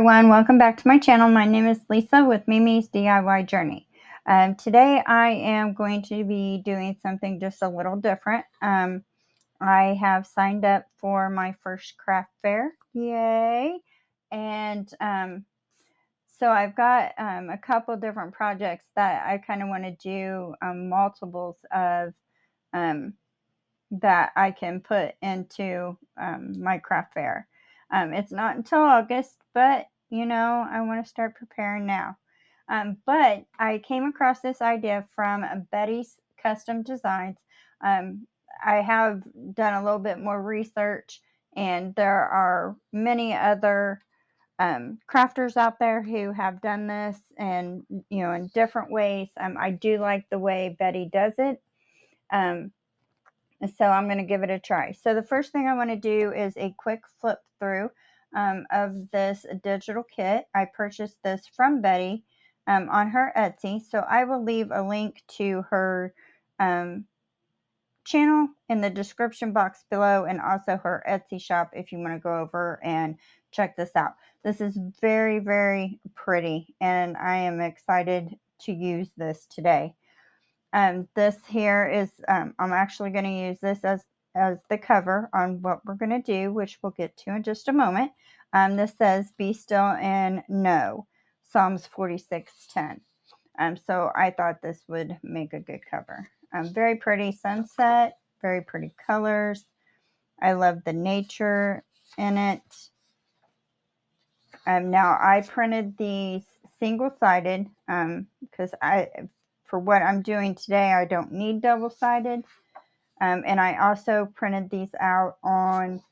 everyone, welcome back to my channel. My name is Lisa with Mimi's DIY Journey. Today I am going to be doing something just a little different. I have signed up for my first craft fair, yay! And so I've got a couple different projects that I kind of want to do multiples of that I can put into my craft fair. It's not until August, but you know, I want to start preparing now. But I came across this idea from Betty's Custom Designs. I have done a little bit more research, and there are many other crafters out there who have done this, and you know, in different ways. I do like the way Betty does it. So I'm going to give it a try. So the first thing I want to do is a quick flip through of this digital kit. I purchased this from Betty on her Etsy. So I will leave a link to her channel in the description box below, and also her Etsy shop if you want to go over and check this out. This is very, very pretty, and I am excited to use this today. This here is, I'm actually going to use this as the cover on what we're going to do, which we'll get to in just a moment. This says, "Be still and know," Psalms 46:10. So I thought this would make a good cover. Very pretty sunset, very pretty colors. I love the nature in it. Now I printed these single-sided because for what I'm doing today, I don't need double-sided. And I also printed these out on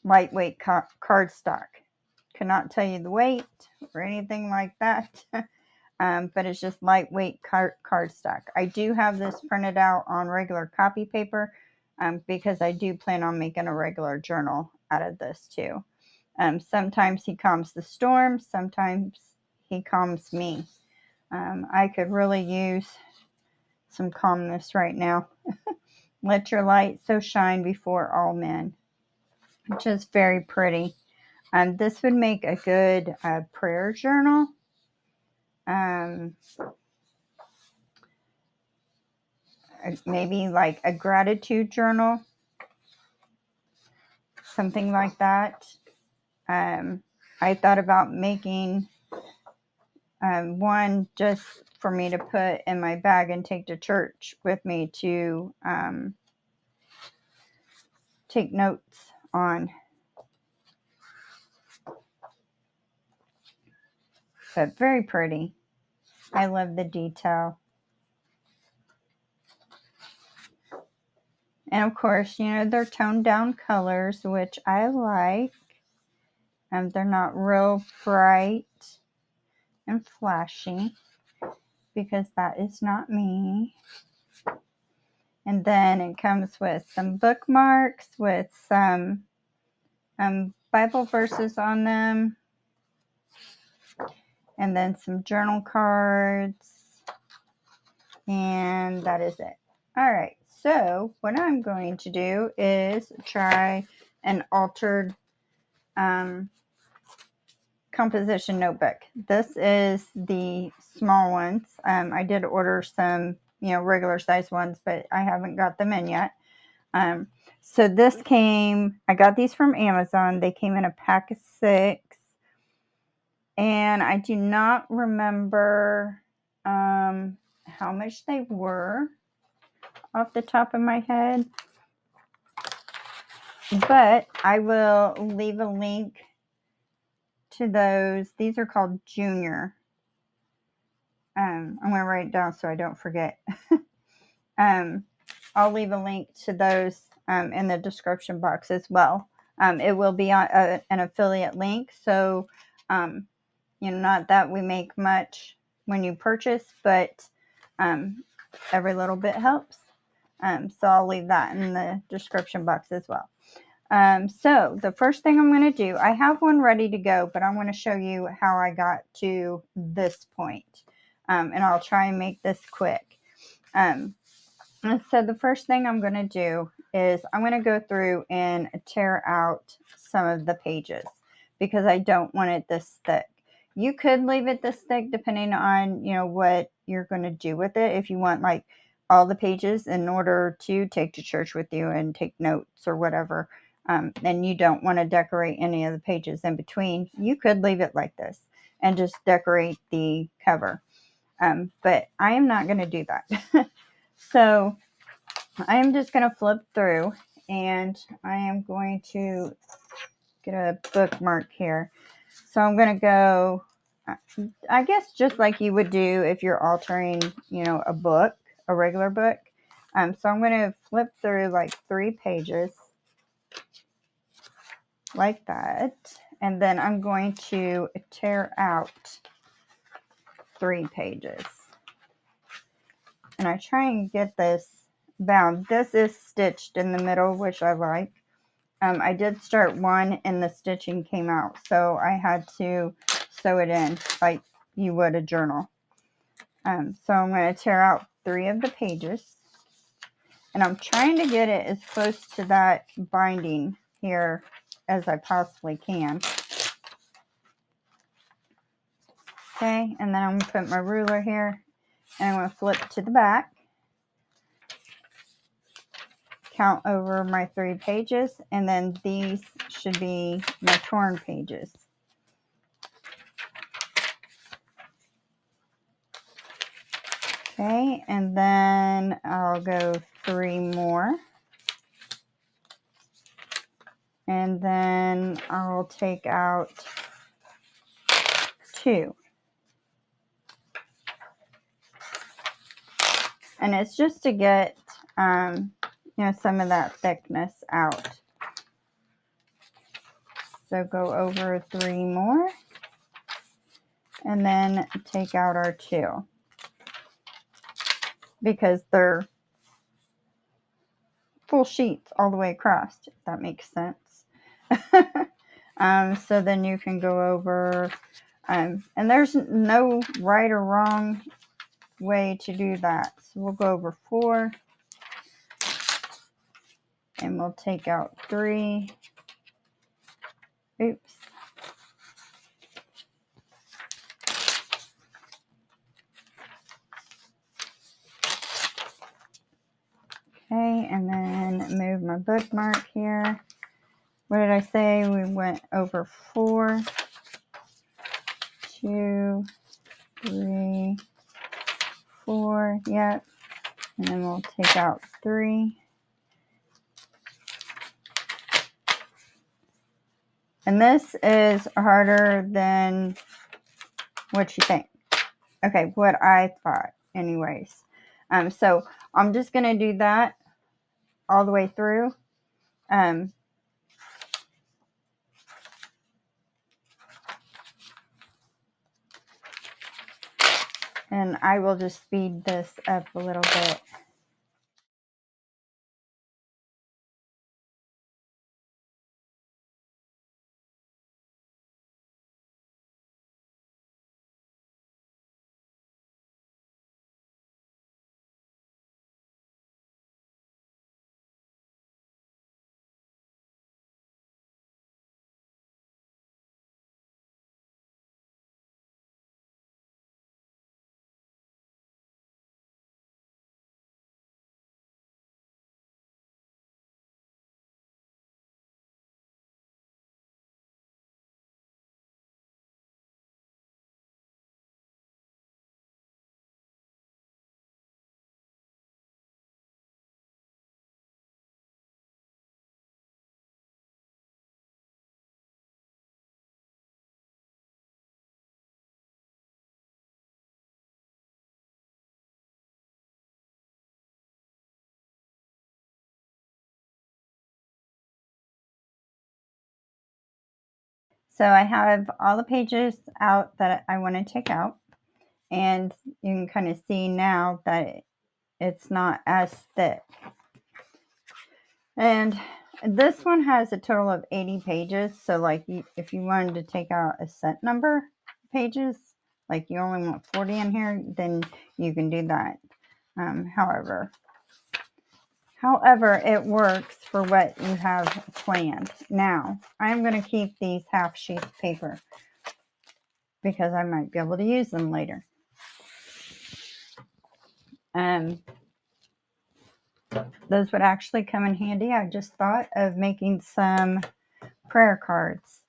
lightweight cardstock. Cannot tell you the weight or anything like that, but it's just lightweight cardstock. I do have this printed out on regular copy paper because I do plan on making a regular journal out of this too. Sometimes he calms the storm, sometimes he calms me. I could really use some calmness right now. Let your light so shine before all men, which is very pretty. This would make a good prayer journal. Maybe like a gratitude journal, something like that. I thought about making one just for me to put in my bag and take to church with me to take notes on. But very pretty. I love the detail. And of course, you know, they're toned down colors, which I like. They're not real bright and flashy, because that is not me. And then it comes with some bookmarks with some Bible verses on them. And then some journal cards. And that is it. All right. So what I'm going to do is try an altered composition notebook. This is the small ones. I did order some, you know, regular size ones, but I haven't got them in yet. So this I got these from Amazon. They came in a pack of 6. And I do not remember how much they were off the top of my head. But I will leave a link to those. These are called Junior. I'm going to write it down so I don't forget. I'll leave a link to those in the description box as well. It will be on an affiliate link. So, you know, not that we make much when you purchase, but every little bit helps. So I'll leave that in the description box as well. So the first thing I'm going to do, I have one ready to go, but I want to show you how I got to this point. And I'll try and make this quick. So the first thing I'm going to do is I'm going to go through and tear out some of the pages, because I don't want it this thick. You could leave it this thick depending on, you know, what you're going to do with it. If you want like all the pages in order to take to church with you and take notes or whatever, and you don't want to decorate any of the pages in between, you could leave it like this and just decorate the cover. But I am not going to do that. So I am just going to flip through, and I am going to get a bookmark here. So I'm going to go, I guess, just like you would do if you're altering, you know, a book, a regular book. So I'm going to flip through like 3 pages like that. And then I'm going to tear out 3 pages. And I try and get this bound. This is stitched in the middle, which I like. I did start one and the stitching came out, so I had to sew it in like you would a journal. So I'm going to tear out 3 of the pages, and I'm trying to get it as close to that binding here as I possibly can. Okay, and then I'm going to put my ruler here, and I'm going to flip to the back, count over my 3 pages, and then these should be my torn pages. Okay, and then I'll go 3 more. And then I'll take out 2. And it's just to get, you know, some of that thickness out. So go over 3 more. And then take out our 2. Because they're full sheets all the way across, if that makes sense. So then you can go over, and there's no right or wrong way to do that. So we'll go over 4, and we'll take out 3. Oops. Okay, and then move my bookmark here. What did I say? We went over 4, 2, 3, 4. Yep. And then we'll take out 3. And this is harder than what you think. Okay, what I thought anyways. So I'm just going to do that all the way through. And I will just speed this up a little bit. So I have all the pages out that I want to take out. And you can kind of see now that it's not as thick. And this one has a total of 80 pages. So like if you wanted to take out a set number pages, like you only want 40 in here, then you can do that. However, However, it works for what you have planned. Now, I'm going to keep these half sheets of paper because I might be able to use them later. Those would actually come in handy. I just thought of making some prayer cards.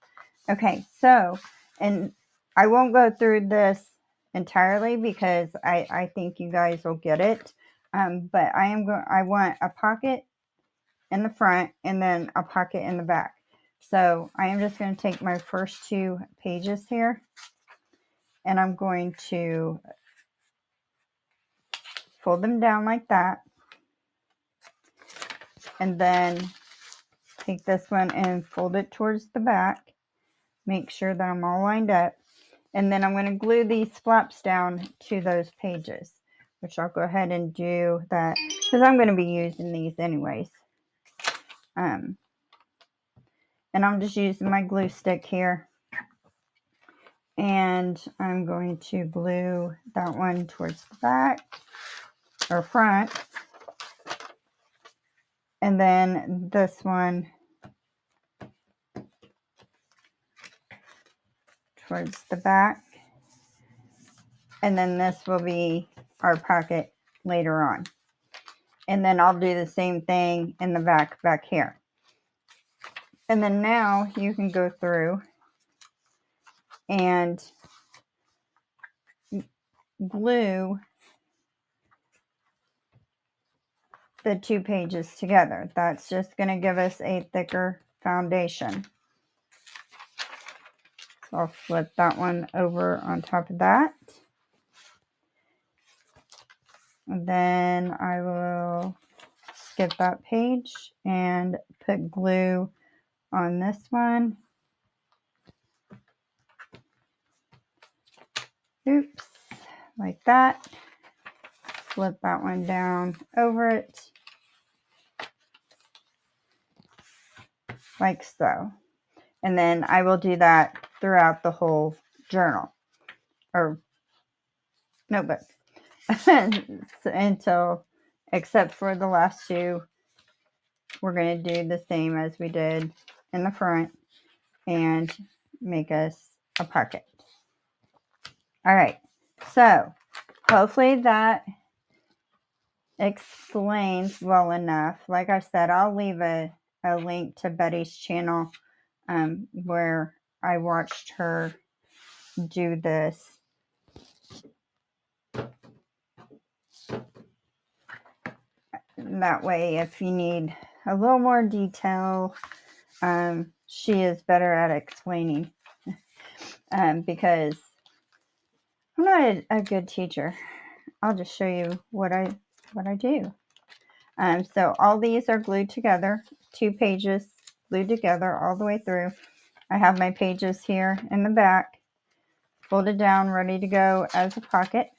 Okay, so, and I won't go through this entirely because I think you guys will get it. But I want a pocket in the front and then a pocket in the back. So I am just going to take my first 2 pages here and I'm going to fold them down like that. And then take this one and fold it towards the back. Make sure that I'm all lined up. And then I'm going to glue these flaps down to those pages, which I'll go ahead and do that because I'm going to be using these anyways. And I'm just using my glue stick here. And I'm going to glue that one towards the back or front. And then this one towards the back. And then this will be our pocket later on. And then I'll do the same thing in the back here. And then now you can go through and glue the 2 pages together. That's just going to give us a thicker foundation. So I'll flip that one over on top of that. And then I will skip that page and put glue on this one. Oops, like that. Flip that one down over it, like so. And then I will do that throughout the whole journal or notebook until, except for the last 2, we're going to do the same as we did in the front and make us a pocket. All right, so hopefully that explains well enough. Like I said, I'll leave a link to Betty's channel where I watched her do this. That way, if you need a little more detail, she is better at explaining because I'm not a good teacher. I'll just show you what I do. So all these are glued together, 2 pages glued together all the way through. I have my pages here in the back, folded down, ready to go as a pocket.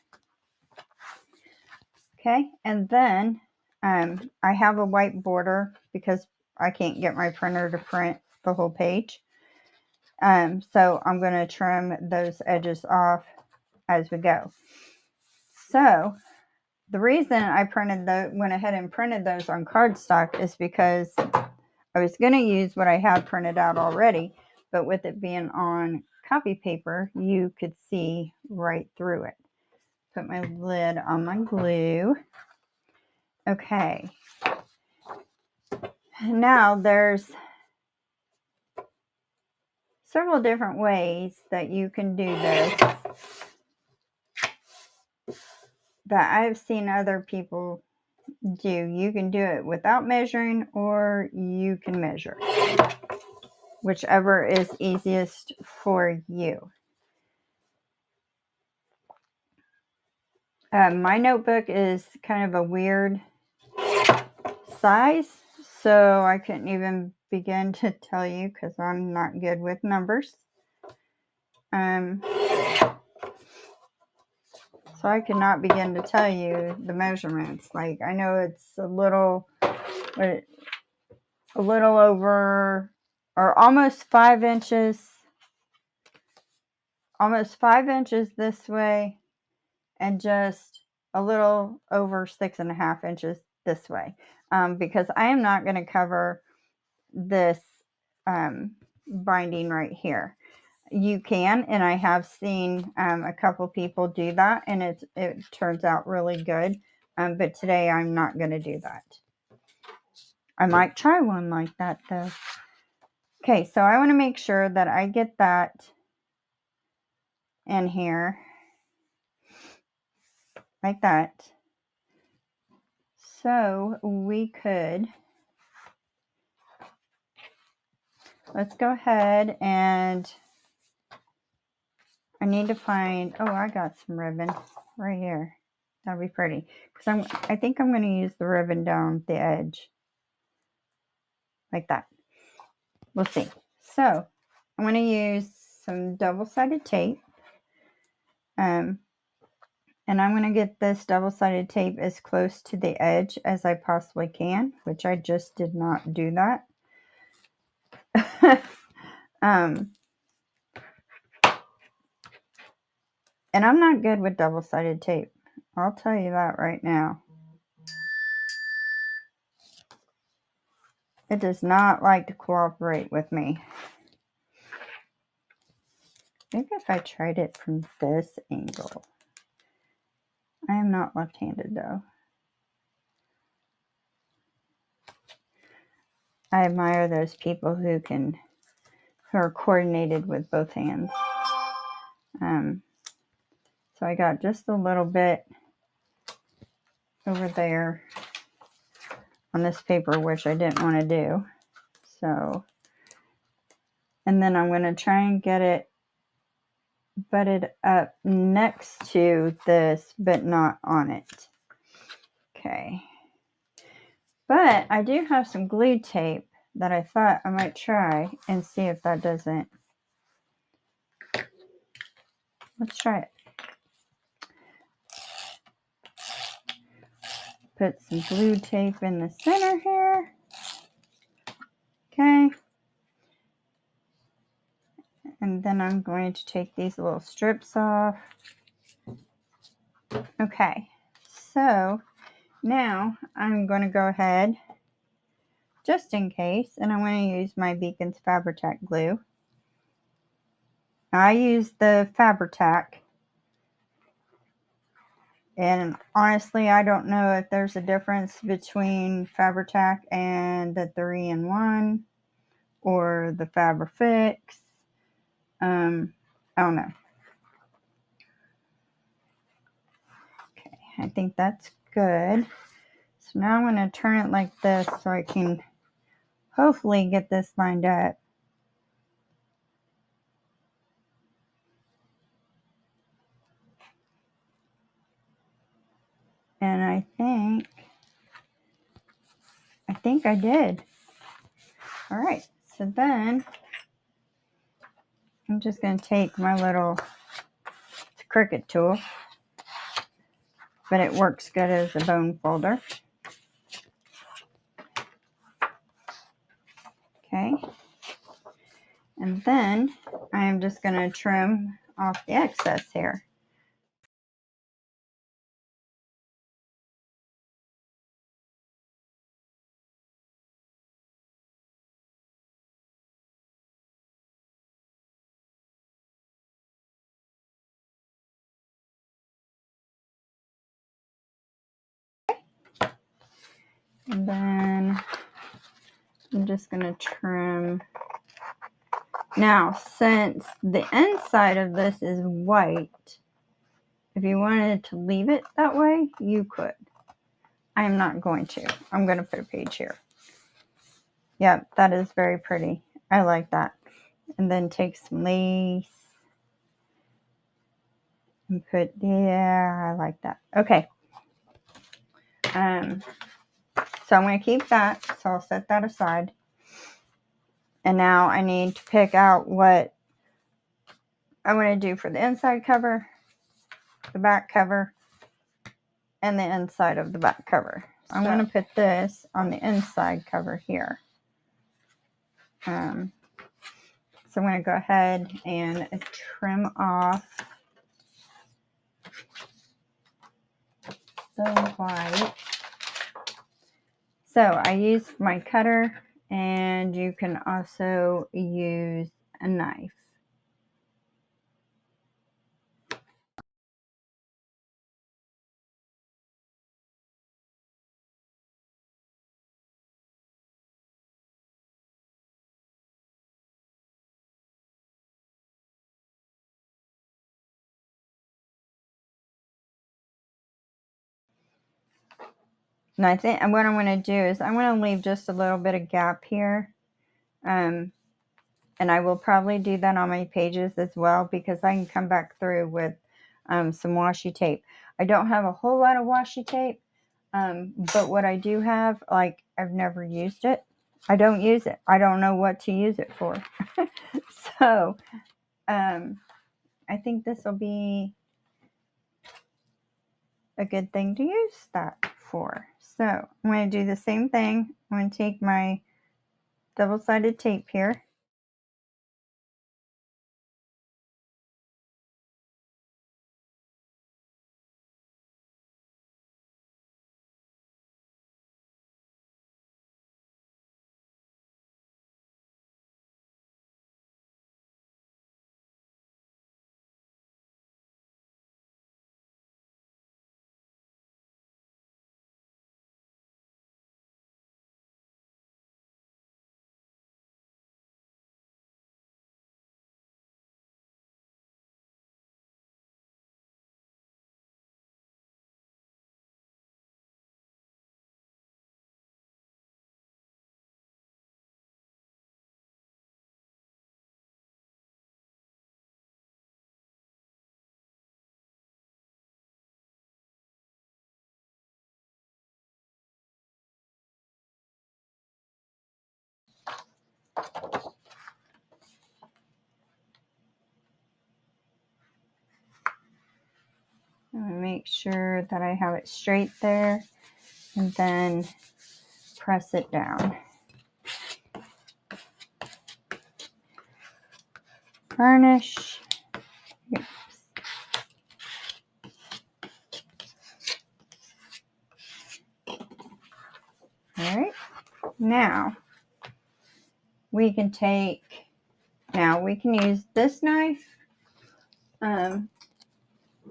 Okay, and then I have a white border because I can't get my printer to print the whole page. So I'm going to trim those edges off as we go. So the reason I went ahead and printed those on cardstock is because I was going to use what I had printed out already, but with it being on copy paper, you could see right through it. Put my lid on my glue. Okay. Now there's several different ways that you can do this that I've seen other people do. You can do it without measuring or you can measure, whichever is easiest for you. My notebook is kind of a weird size, so I couldn't even begin to tell you because I'm not good with numbers. So I could not begin to tell you the measurements. Like, I know it's a little over or almost 5 inches. Almost 5 inches this way and just a little over 6.5 inches this way, because I am not going to cover this binding right here. You can, and I have seen a couple people do that, and it turns out really good. But today I'm not going to do that. I might try one like that though. Okay, so I want to make sure that I get that in here like that. So we could, let's go ahead and I need to find, oh, I got some ribbon right here. That'll be pretty. Because I think I'm going to use the ribbon down the edge. Like that. We'll see. So I'm going to use some double-sided tape. And I'm going to get this double-sided tape as close to the edge as I possibly can, which I just did not do that. And I'm not good with double-sided tape. I'll tell you that right now. It does not like to cooperate with me. Maybe if I tried it from this angle. I am not left-handed though. I admire those people who are coordinated with both hands. So I got just a little bit over there on this paper, which I didn't want to do. So, and then I'm going to try and get it butted up next to this, but not on it. Okay. But I do have some glue tape that I thought I might try and see if that doesn't. Let's try it. Put some glue tape in the center here. Okay. And then I'm going to take these little strips off. Okay. So now I'm going to go ahead, just in case, and I'm going to use my Beacon's Fabri-Tac glue. I use the Fabri-Tac, and honestly I don't know if there's a difference between Fabri-Tac and the 3-in-1 or the Fabri-Fix. I don't know. Okay, I think that's good. So now I'm going to turn it like this so I can hopefully get this lined up. And I think I did. All right, so then I'm just going to take my little Cricut tool, but it works good as a bone folder. Okay, and then I am just going to trim off the excess here. And then I'm just going to trim. Now, since the inside of this is white, if you wanted to leave it that way, you could. I am not going to. I'm going to put a page here. Yep, that is very pretty. I like that. And then take some lace and put, yeah, I like that. Okay. So I'm going to keep that. So I'll set that aside. And now I need to pick out what I want to do for the inside cover, the back cover, and the inside of the back cover. So I'm going to put this on the inside cover here. So I'm going to go ahead and trim off the white. So I used my cutter, and you can also use a knife. And I think what I'm going to do is I'm going to leave just a little bit of gap here. And I will probably do that on my pages as well, because I can come back through with some washi tape. I don't have a whole lot of washi tape, but what I do have, like, I've never used it. I don't use it. I don't know what to use it for. So I think this will be a good thing to use that for. So I'm going to do the same thing. I'm going to take my double-sided tape here. I'm going to make sure that I have it straight there, and then press it down. Burnish. Oops. All right. Now we can use this knife,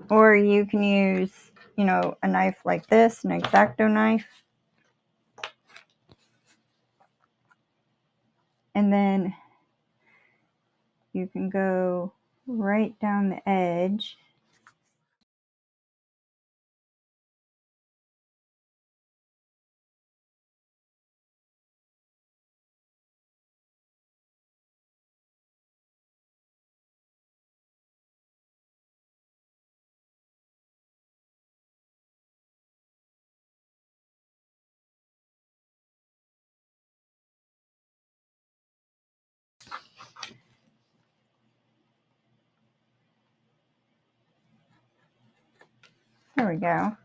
or you can use, a knife like this, an X-Acto knife. And then you can go right down the edge. There we go.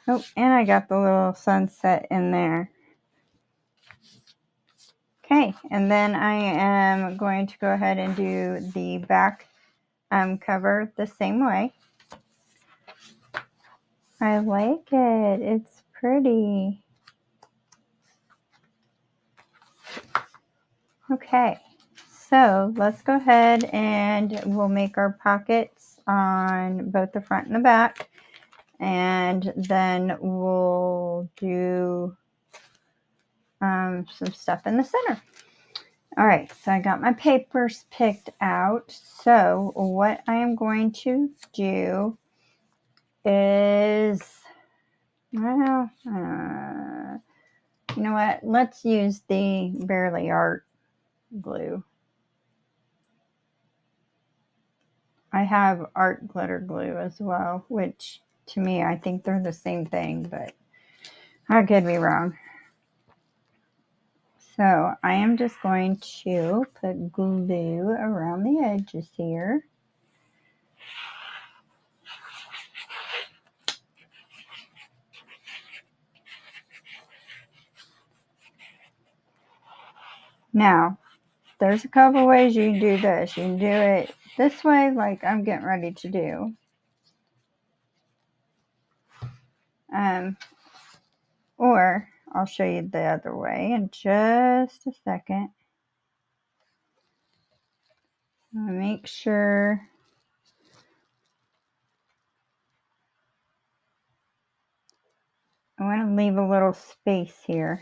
Oh, and I got the little sunset in there. Okay, and then I am going to go ahead and do the back cover the same way. I like it. It's pretty. Okay, so let's go ahead and we'll make our pockets on both the front and the back. And then we'll do some stuff in the center. All right, so I got my papers picked out. So what I am going to do is, well, you know what? Let's use the Barely Art glue. I have art glitter glue as well, which to me, I think they're the same thing, but I could be wrong. So I am just going to put glue around the edges here. Now, there's a couple ways you can do this. You can do it this way, like I'm getting ready to do. Or I'll show you the other way in just a second. I'll make sure I want to leave a little space here.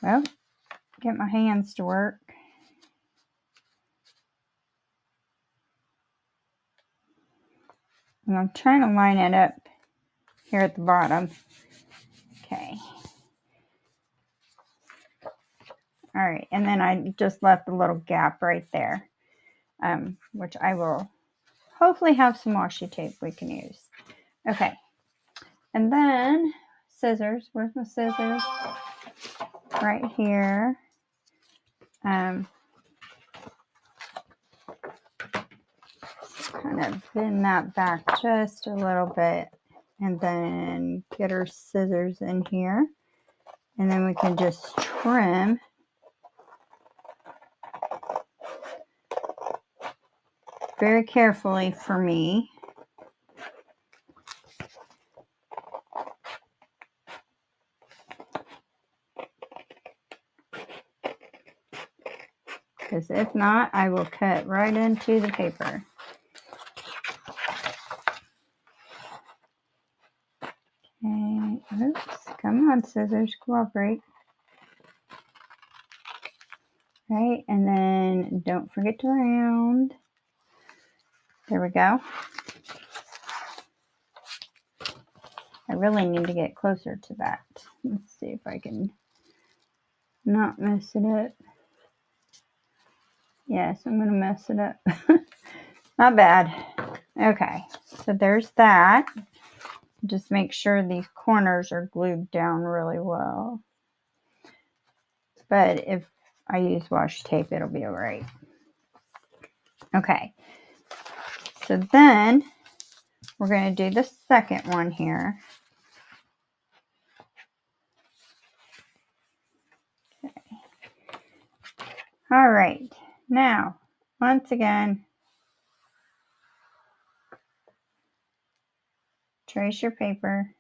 Well, get my hands to work. And I'm trying to line it up here at the bottom. Okay. All right, and then I just left a little gap right there, which I will hopefully have some washi tape we can use. Okay, and then scissors. Where's my scissors? Right here. Kind of bend that back just a little bit, and then get our scissors in here, and then we can just trim. Very carefully for me. Because if not, I will cut right into the paper. Okay, oops, come on, scissors, cooperate. Right, and then don't forget to round. There we go. I really need to get closer to that. Let's see if I can not mess it up. Yes, I'm going to mess it up. Not bad. Okay, so there's that. Just make sure these corners are glued down really well. But if I use washi tape, it'll be all right. Okay, so then we're going to do the second one here. Okay. All right, now, once again, trace your paper.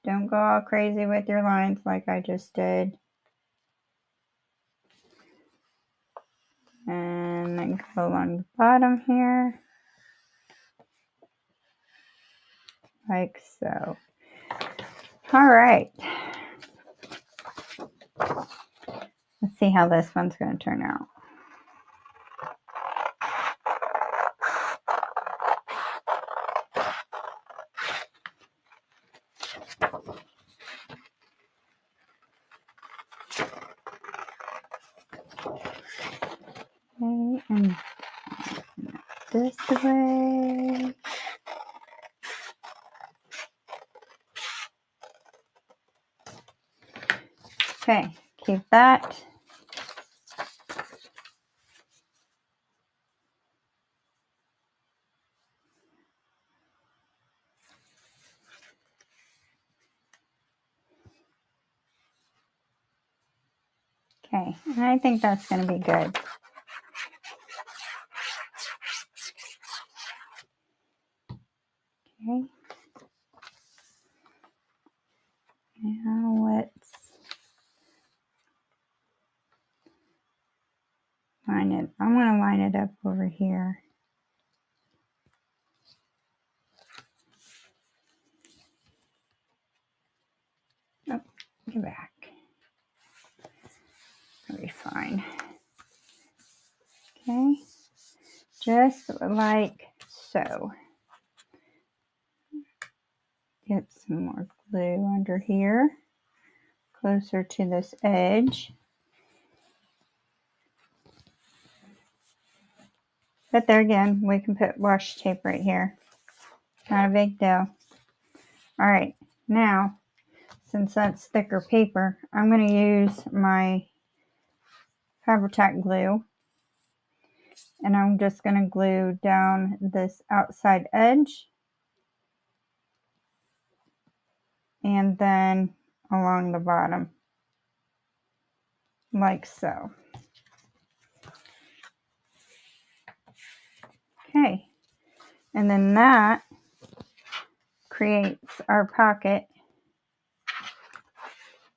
Don't go all crazy with your lines like I just did. And then go along the bottom here. Like so. All right. Let's see how this one's going to turn out. Okay, and this way. Okay, keep that. Okay, and I think that's going to be good. Okay. Now let's line it. I'm going to line it up over here. Oh, get back. It'll be fine. Okay, just like so. Get some more glue under here, closer to this edge. But there again, we can put washi tape right here. Not a big deal. All right, now, since that's thicker paper, I'm going to use my Fabri-Tac glue. And I'm just going to glue down this outside edge. And then along the bottom. like so. Okay, and then that creates our pocket.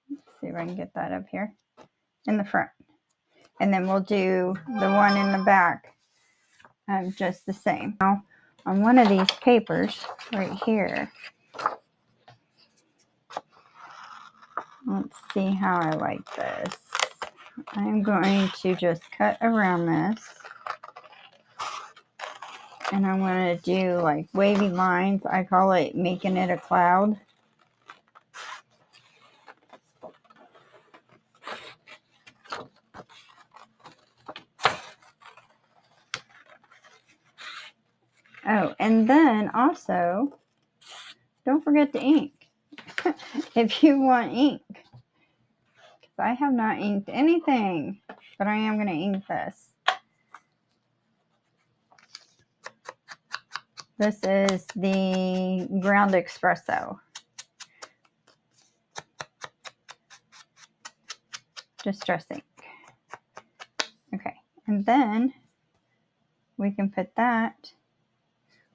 Let's see if I can get that up here in the front. And then we'll do the one in the back just the same. Now, on one of these papers right here, let's see how I like this. I'm going to just cut around this. And I'm going to do like wavy lines. I call it making it a cloud. Oh, and then also, don't forget to ink. If you want ink. Because I have not inked anything. But I am going to ink this. This is the ground espresso. Distress ink. Okay, and then we can put that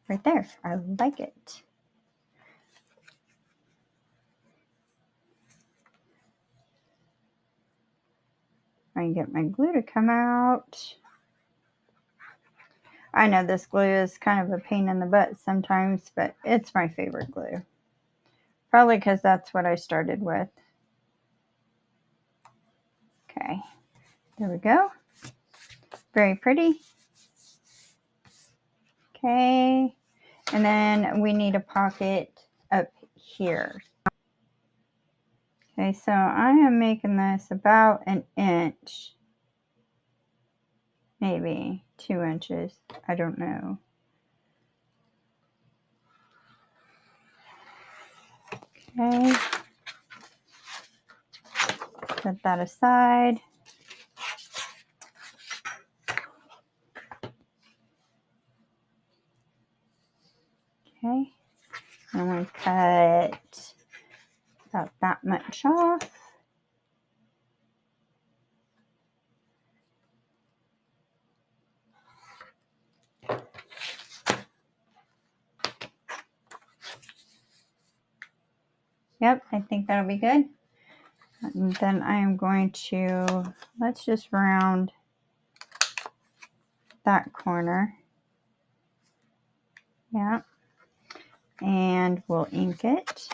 right there. I like it. I can get my glue to come out. I know this glue is kind of a pain in the butt sometimes, but it's my favorite glue. Probably because that's what I started with. Okay, there we go. Very pretty. Okay, and then we need a pocket up here. Okay, so I am making this about an inch, maybe 2 inches. I don't know. Okay, set that aside. Okay, I'm going to cut about that much off. Yep, I think that'll be good. And then I am going to, let's just round that corner. Yeah. And we'll ink it.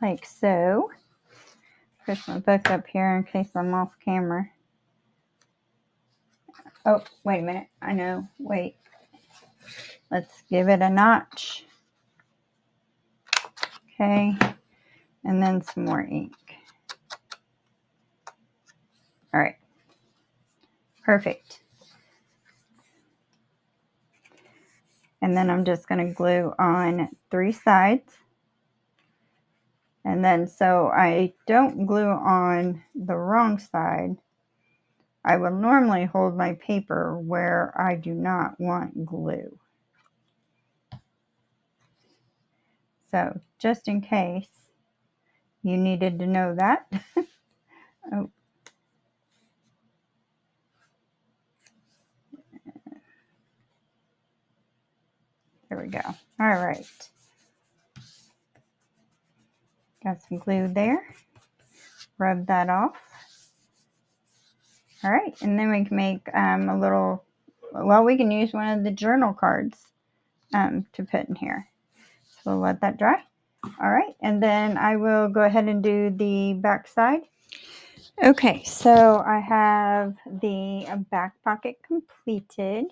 Like so. Push my book up here in case I'm off camera. Oh, wait a minute. I know. Wait. Let's give it a notch. Okay. And then some more ink. All right. Perfect. And then I'm just going to glue on 3 sides. And then so I don't glue on the wrong side, I will normally hold my paper where I do not want glue. So just in case you needed to know that. Oh. There we go. All right. Got some glue there. Rub that off. All right, and then we can make a little, well, we can use one of the journal cards to put in here. So we'll let that dry. All right, and then I will go ahead and do the back side. Okay, so I have the back pocket completed.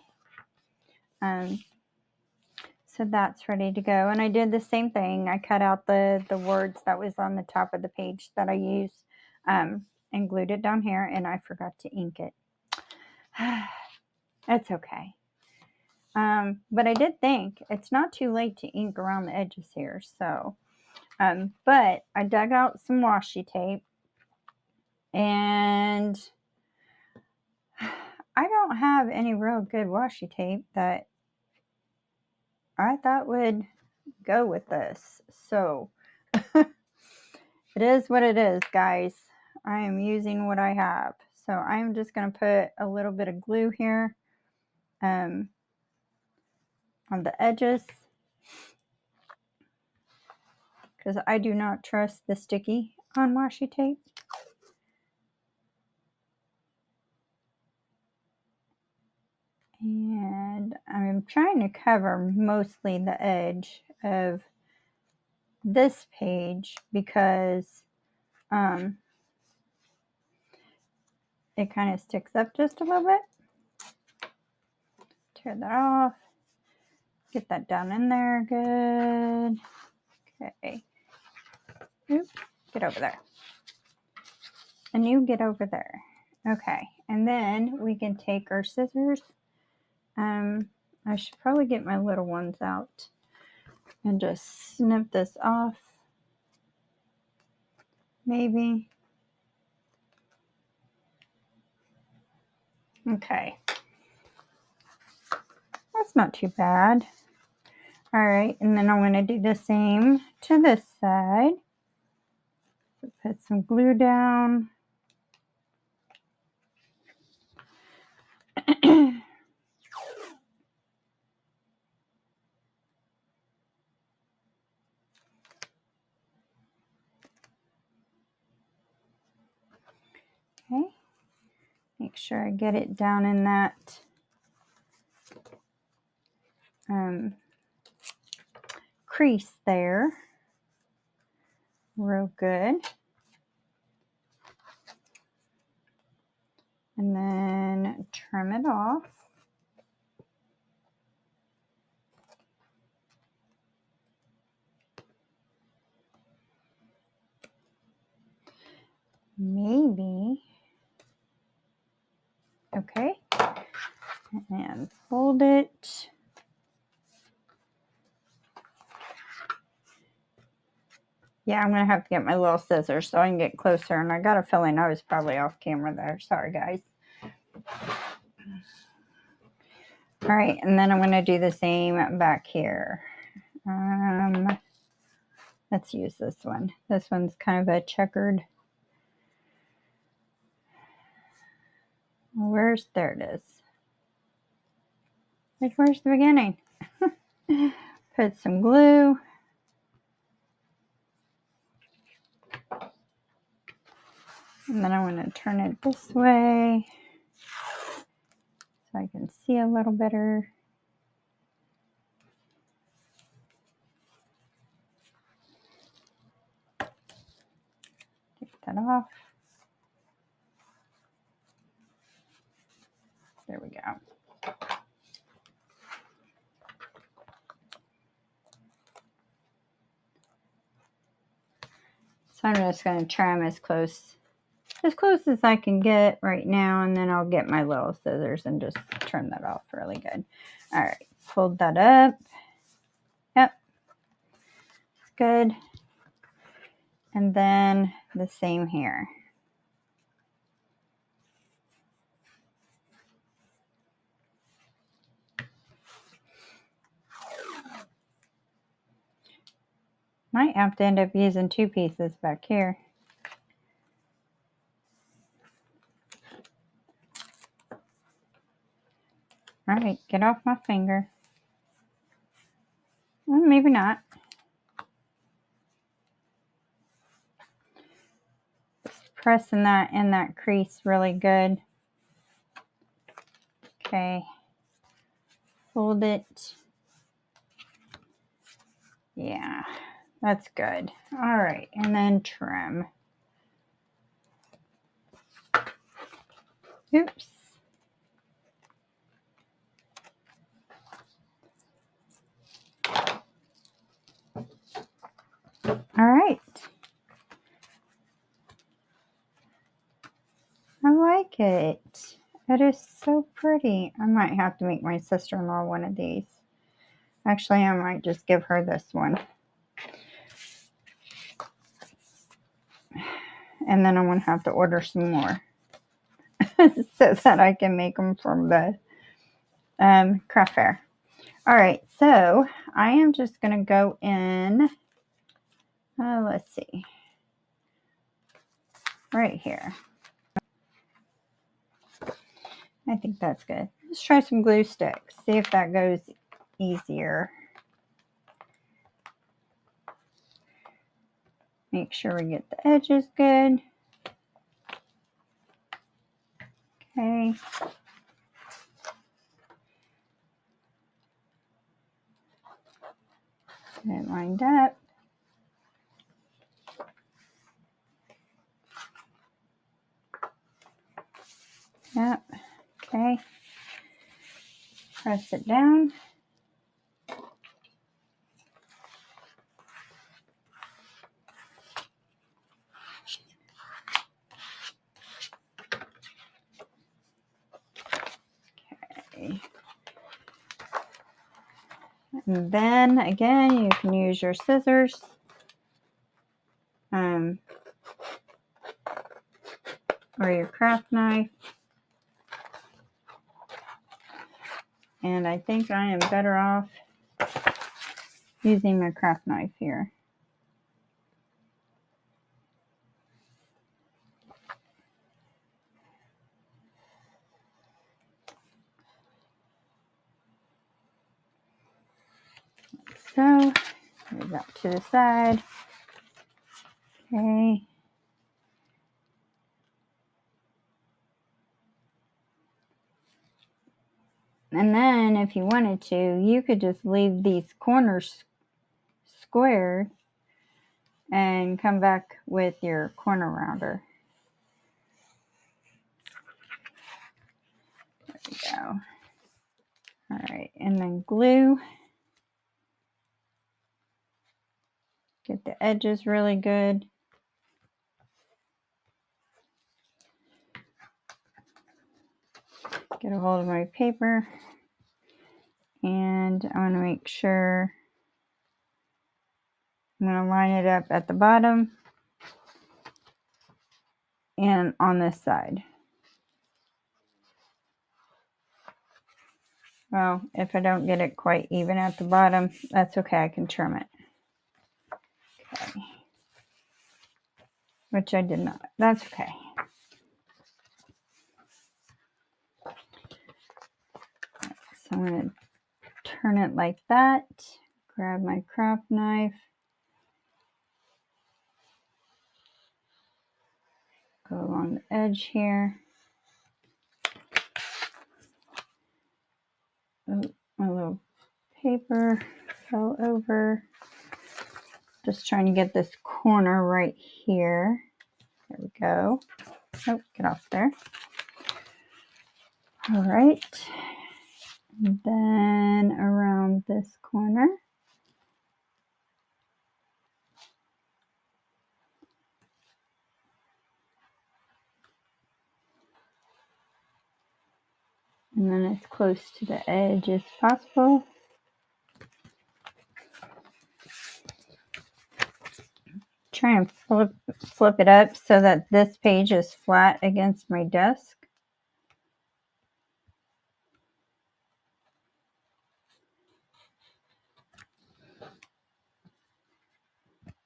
So that's ready to go. And I did the same thing. I cut out the words that was on the top of the page that I used and glued it down here, and I forgot to ink it. That's okay. But I did think it's not too late to ink around the edges here. So, but I dug out some washi tape and I don't have any real good washi tape that I thought would go with this. So it is what it is, guys. I am using what I have. So I'm just going to put a little bit of glue here on the edges, because I do not trust the sticky on washi tape. And I'm trying to cover mostly the edge of this page because it kind of sticks up just a little bit. Tear that off. Get that down in there good. Okay. Oops. Get over there. And you get over there. Okay. And then we can take our scissors. I should probably get my little ones out and just snip this off. Maybe. Okay. That's not too bad. All right, and then I'm going to do the same to this side. So put some glue down. Okay, make sure I get it down in that crease there. Real good. And then trim it off. Maybe. Okay. And fold it. Yeah, I'm going to have to get my little scissors so I can get closer. And I got a feeling I was probably off camera there. Sorry, guys. All right, and then I'm going to do the same back here. Let's use this one. This one's kind of a checkered. There it is. Where's the beginning? Put some glue. And then I'm going to turn it this way so I can see a little better. Take that off. There we go. So I'm just going to trim as close as I can get right now, and then I'll get my little scissors and just trim that off really good. All right, fold that up. Yep, it's good. And then the same here. Might have to end up using 2 pieces back here. All right, get off my finger. Well, maybe not. Just pressing that in that crease really good. Okay. Fold it. Yeah, that's good. All right, and then trim. Oops. All right. I like it. It is so pretty. I might have to make my sister-in-law one of these. Actually, I might just give her this one. And then I'm going to have to order some more. so that I can make them from the craft fair. All right, so I am just going to go in, let's see, right here. I think that's good. Let's try some glue sticks, see if that goes easier. Make sure we get the edges good. Okay. Get it lined up. Yep. Okay. Press it down. Okay. And then again, you can use your scissors. Or your craft knife. And I think I am better off using my craft knife here. So, move that to the side. Okay. And then if you wanted to, you could just leave these corners square and come back with your corner rounder. There we go. All right, and then glue. Get the edges really good. Get a hold of my paper. And I want to make sure I'm going to line it up at the bottom and on this side. Well, if I don't get it quite even at the bottom, that's okay. I can trim it. Okay. Which I did not. That's okay. So I'm going to turn it like that. Grab my craft knife. Go along the edge here. Oh, my little paper fell over. Just trying to get this corner right here. There we go. Oh, get off there. All right. And then around this corner. And then as close to the edge as possible. Try and flip it up so that this page is flat against my desk.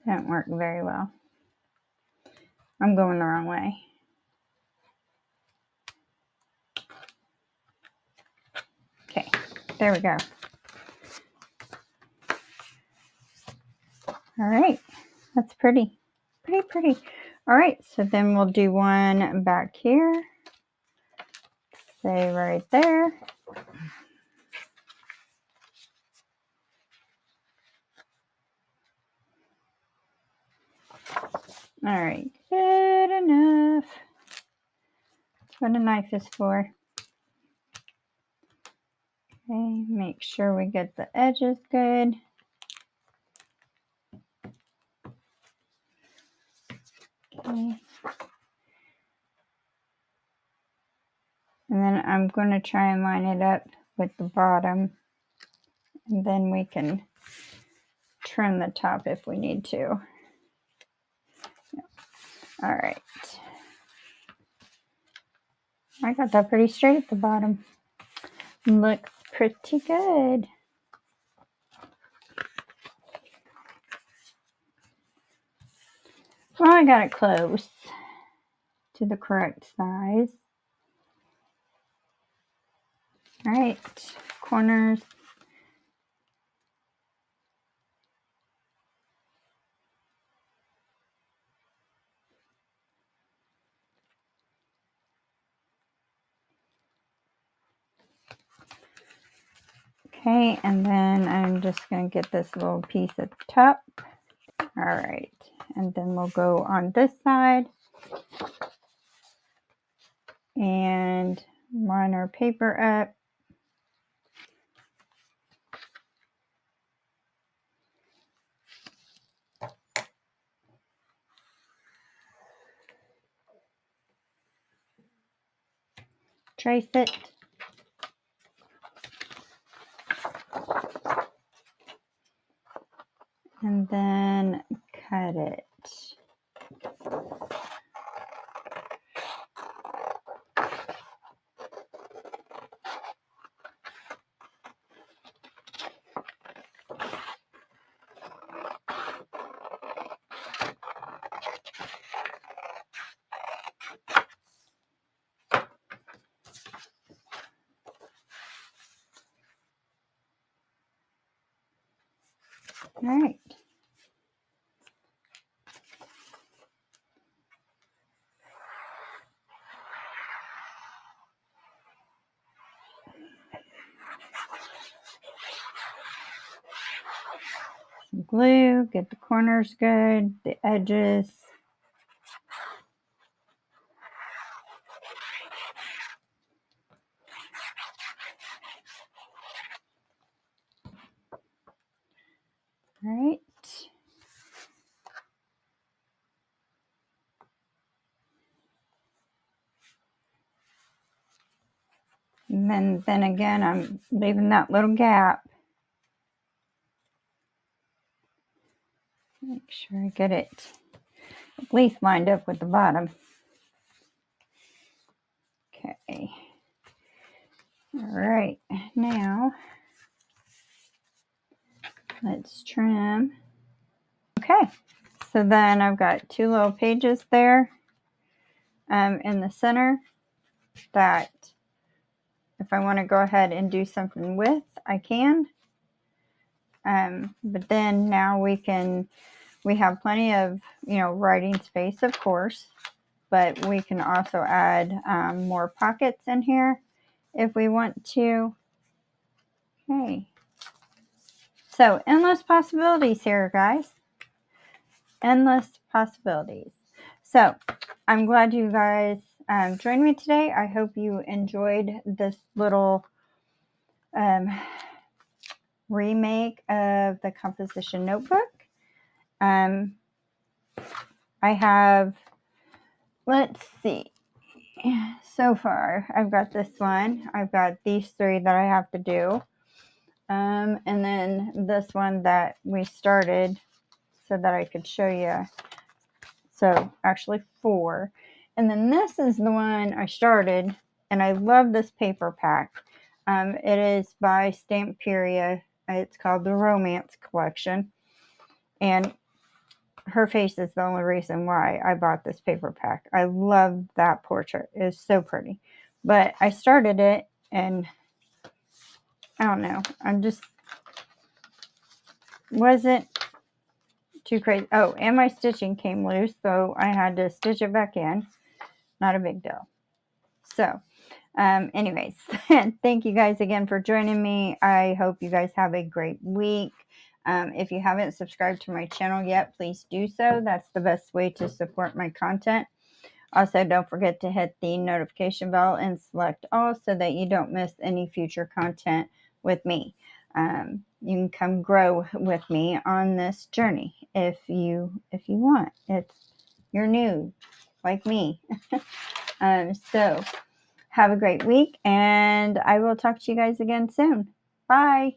Didn't work very well. I'm going the wrong way. Okay, there we go. All right, that's pretty. Pretty. All right, so then we'll do one back here. Say right there. All right, good enough. That's what a knife is for. Okay, make sure we get the edges good. Okay. And then I'm going to try and line it up with the bottom. And then we can trim the top if we need to. All right. I got that pretty straight at the bottom. Looks pretty good. Well, I got it close to the correct size. All right, corners. Okay, and then I'm just going to get this little piece at the top. All right, and then we'll go on this side and line our paper up. Trace it. And then cut it. All right. Some glue, get the corners good, the edges. All right. And then again, I'm leaving that little gap. Make sure I get it at least lined up with the bottom. Okay. All right. Now, let's trim. Okay. So then I've got two little pages there in the center that if I want to go ahead and do something with, I can. But then now we have plenty of, writing space, of course, but we can also add more pockets in here if we want to. Okay. So endless possibilities here, guys. Endless possibilities. So I'm glad you guys joined me today. I hope you enjoyed this little remake of the composition notebook. I have, let's see, so far I've got this one. I've got these three that I have to do. And then this one that we started so that I could show you. So actually 4. And then this is the one I started, and I love this paper pack. It is by Stamperia. It's called the Romance Collection. And her face is the only reason why I bought this paper pack. I love that portrait. It's so pretty. But I started it, and I don't know. I'm just wasn't too crazy. Oh, and my stitching came loose, so I had to stitch it back in. Not a big deal. So, anyways, thank you guys again for joining me. I hope you guys have a great week. If you haven't subscribed to my channel yet, please do so. That's the best way to support my content. Also, don't forget to hit the notification bell and select all so that you don't miss any future content with me. You can come grow with me on this journey if you want. You're new like me. So have a great week, and I will talk to you guys again soon. Bye.